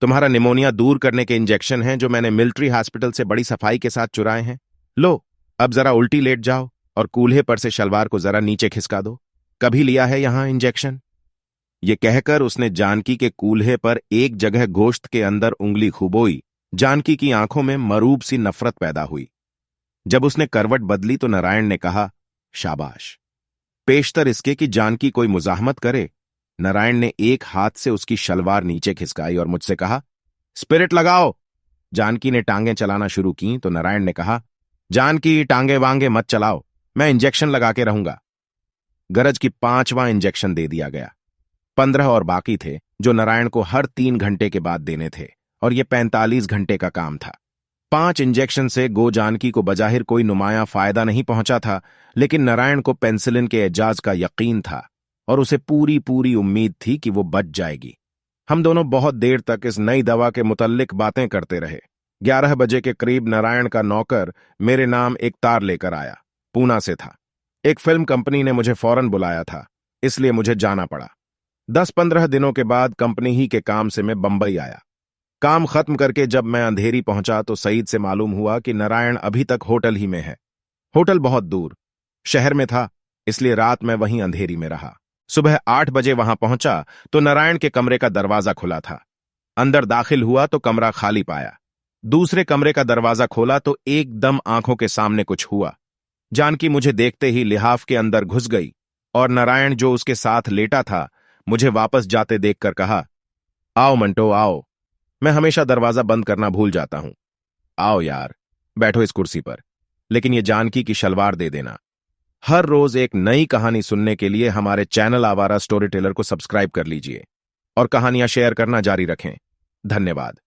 तुम्हारा निमोनिया दूर करने के इंजेक्शन हैं जो मैंने मिलिट्री हॉस्पिटल से बड़ी सफाई के साथ चुराए हैं। लो, अब जरा उल्टी लेट जाओ और कूल्हे पर से शलवार को जरा नीचे खिसका दो। कभी लिया है यहां इंजेक्शन? ये कहकर उसने जानकी के कूल्हे पर एक जगह गोश्त के अंदर उंगली खुबोई। जानकी की आंखों में मरूब सी नफरत पैदा हुई। जब उसने करवट बदली तो नारायण ने कहा, शाबाश। पेशतर इसके कि जानकी कोई मुजाहमत करे। नारायण ने एक हाथ से उसकी शलवार नीचे खिसकाई और मुझसे कहा, स्पिरिट लगाओ। जानकी ने टांगें चलाना शुरू की तो नारायण ने कहा, जानकी टांगे वांगे मत चलाओ, मैं इंजेक्शन लगा के रहूंगा। गरज की 5वां इंजेक्शन दे दिया गया। 15 और बाकी थे जो नारायण को हर 3 घंटे के बाद देने थे और यह 45 घंटे का काम था। 5 इंजेक्शन से गो जानकी को बजाहिर कोई नुमाया फायदा नहीं पहुंचा था, लेकिन नारायण को पेंसिलिन के एजाज का यकीन था और उसे पूरी पूरी उम्मीद थी कि वो बच जाएगी। हम दोनों बहुत देर तक इस नई दवा के मुतल्लिक बातें करते रहे। 11 बजे के करीब नारायण का नौकर मेरे नाम एक तार लेकर आया। पूना से था। एक फिल्म कंपनी ने मुझे फौरन बुलाया था, इसलिए मुझे जाना पड़ा। 10-15 दिनों के बाद कंपनी ही के काम से मैं बंबई आया। काम खत्म करके जब मैं अंधेरी पहुंचा तो सईद से मालूम हुआ कि नारायण अभी तक होटल ही में है। होटल बहुत दूर शहर में था, इसलिए रात में वहीं अंधेरी में रहा। सुबह 8 बजे वहां पहुंचा तो नारायण के कमरे का दरवाजा खुला था। अंदर दाखिल हुआ तो कमरा खाली पाया। दूसरे कमरे का दरवाजा खोला तो एकदम आंखों के सामने कुछ हुआ। जानकी मुझे देखते ही लिहाफ के अंदर घुस गई और नारायण जो उसके साथ लेटा था मुझे वापस जाते देखकर कहा, आओ मंटो आओ, मैं हमेशा दरवाजा बंद करना भूल जाता हूं। आओ यार, बैठो इस कुर्सी पर, लेकिन ये जानकी की शलवार दे देना। हर रोज एक नई कहानी सुनने के लिए हमारे चैनल आवारा स्टोरी टेलर को सब्सक्राइब कर लीजिए और कहानियां शेयर करना जारी रखें। धन्यवाद।